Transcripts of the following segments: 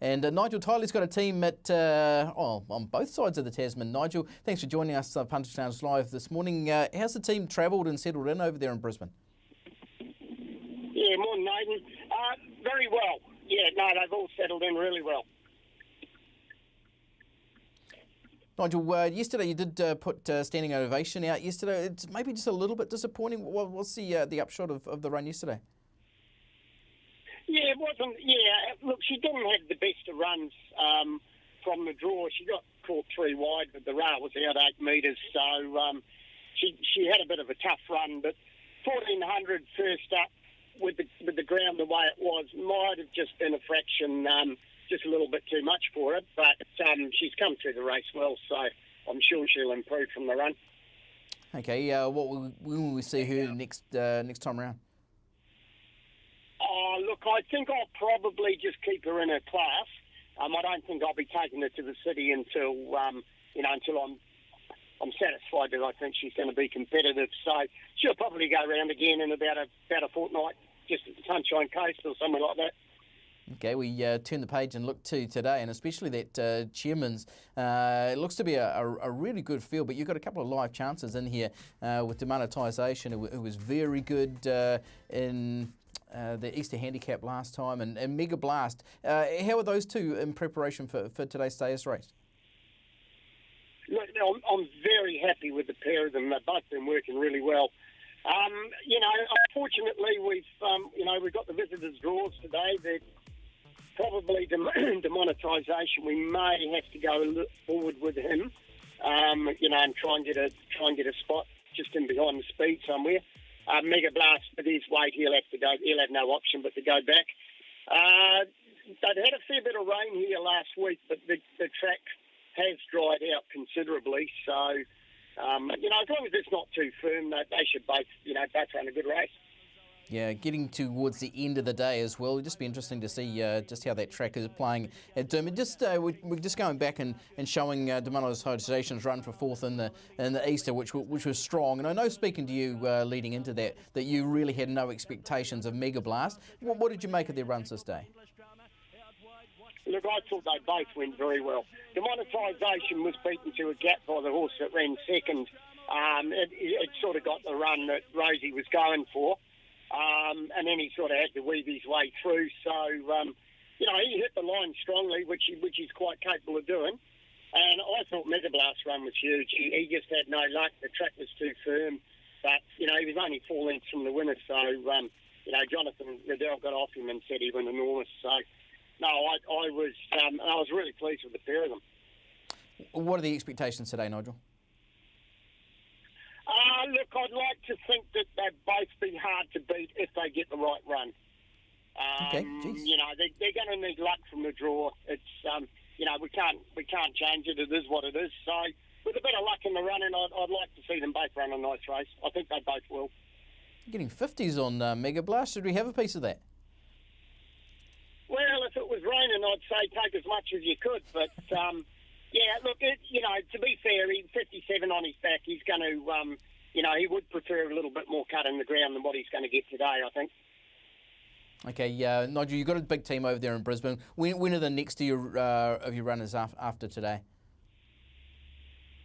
And Nigel Tilley's got a team at on both sides of the Tasman. Nigel, thanks for joining us, Punters Live this morning. How's the team travelled and settled in over there in Brisbane? Yeah, morning, Nathan. Very well. Yeah, no, they've all settled in really well. Nigel, yesterday you did put standing ovation out yesterday. It's maybe just a little bit disappointing. What's the upshot of the run yesterday? Yeah, it wasn't. Yeah, look, she didn't have the best of runs from the draw. She got caught 3 wide, but the rail was out 8 metres, so she had a bit of a tough run. But 1400 first up with the ground the way it was might have just been a fraction. Just a little bit too much for her, but she's come through the race well, so I'm sure she'll improve from the run. Okay, when will we see her next time around? Oh, look, I think I'll probably just keep her in her class. I don't think I'll be taking her to the city until until I'm satisfied that I think she's going to be competitive. So she'll probably go around again in about a fortnight, just at the Sunshine Coast or somewhere like that. Okay, we turn the page and look to today, and especially that Chairman's. It looks to be a really good field, but you've got a couple of live chances in here with demonetisation, who was very good in the Easter Handicap last time, and Mega Blast. How are those two in preparation for today's Stayers race? Look, I'm very happy with the pair of them. They've both been working really well. Unfortunately, we've got the visitors' draws today. They're probably demonetisation. We may have to go forward with him, and try and get a spot just in behind the speed somewhere. Mega Blast, with his weight, he'll have to go. He'll have no option but to go back. They'd had a fair bit of rain here last week, but the track has dried out considerably. So, as long as it's not too firm, they should both run a good race. Yeah, getting towards the end of the day as well. It'll just be interesting to see just how that track is playing at Doomben. We're just going back and showing demonetisation's run for 4th in the Easter, which was strong. And I know, speaking to you leading into that you really had no expectations of Mega Blast. What did you make of their runs this day? Look, I thought they both went very well. Demonetisation was beaten to a gap by the horse that ran second. It sort of got the run that Rosie was going for. And then he sort of had to weave his way through. So, he hit the line strongly, which he's quite capable of doing. And I thought Mega Blast's run was huge. He just had no luck. The track was too firm. But, he was only 4 lengths from the winner. So, Jonathan Riddell got off him and said he went enormous. So, no, I was really pleased with the pair of them. What are the expectations today, Nigel? Look, I'd like to think that they'd both be hard to beat if they get the right run. Okay, geez. They're going to need luck from the draw. It's we can't change it. It is what it is. So with a bit of luck in the running, I'd like to see them both run a nice race. I think they both will. You're getting 50s on Mega Blast. Should we have a piece of that? Well, if it was raining, I'd say take as much as you could. But look, to be fair, he's 57 on his back. He's going to. He would prefer a little bit more cut in the ground than what he's going to get today, I think. Okay, Nigel, you've got a big team over there in Brisbane. When are the next of your runners after today?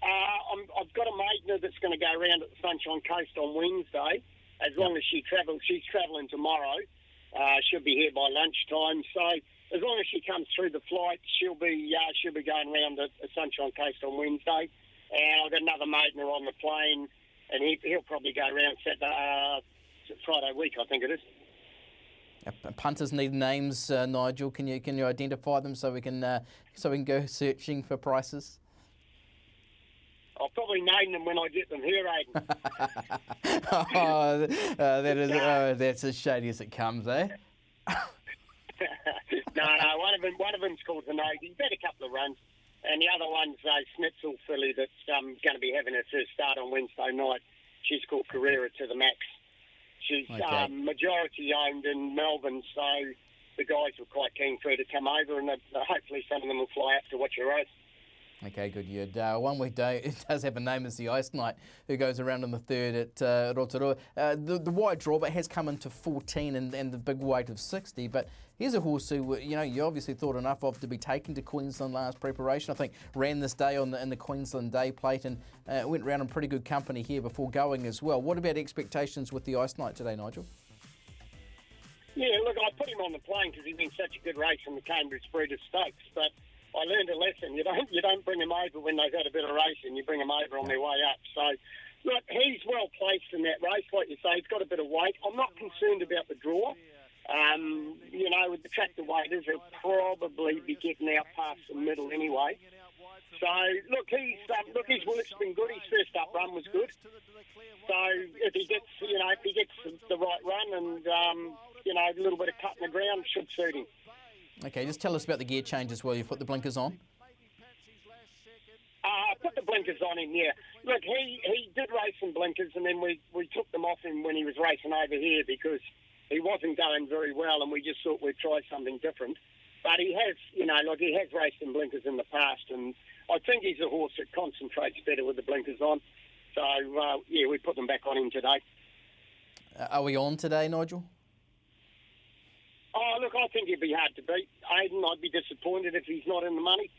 I've got a maidener that's going to go around at the Sunshine Coast on Wednesday. As long as she travels, she's travelling tomorrow. She'll be here by lunchtime. So as long as she comes through the flight, she'll be going around the Sunshine Coast on Wednesday. And I've got another maidener on the plane. And he'll probably go around Friday week, I think it is. Punters need names, Nigel. Can you identify them so we can go searching for prices? I'll probably name them when I get them here, Aidan. That's as shady as it comes, eh? No, one of them's called the Nose. He's had a couple of runs. And the other one's a Schnitzel filly that's going to be having her first start on Wednesday night. She's called Carrera to the Max. She's majority owned in Melbourne, so the guys were quite keen for her to come over, and hopefully some of them will fly up to watch her race. Okay, good. One weekday, it does have a name as the Ice Knight, who goes around in the third at Rotorua. The wide draw, but has come into 14 and the big weight of 60. But here's a horse who, you obviously thought enough of to be taken to Queensland last preparation. I think ran this day in the Queensland Day Plate and went round in pretty good company here before going as well. What about expectations with the Ice Knight today, Nigel? Yeah, look, I put him on the plane because he been such a good race in the Cambridge Breeders' Stakes, but I learned a lesson. You don't bring them over when they've had a bit of racing. You bring them over on their way up. So, look, he's well placed in that race. Like you say, he's got a bit of weight. I'm not concerned about the draw. With the track the way it is, he'll probably be getting out past the middle anyway. So, look, his work's been good. His first up run was good. So, if he gets the right run and, a little bit of cut in the ground, should suit him. Okay, just tell us about the gear change as well. You've put the blinkers on? I put the blinkers on him, yeah. Look, he did race in blinkers, and then we took them off him when he was racing over here because he wasn't going very well, and we just thought we'd try something different. But he has, he has raced in blinkers in the past, and I think he's a horse that concentrates better with the blinkers on. So, we put them back on him today. Are we on today, Nigel? Oh, look, I think he'd be hard to beat. Aidan, I'd be disappointed if he's not in the money.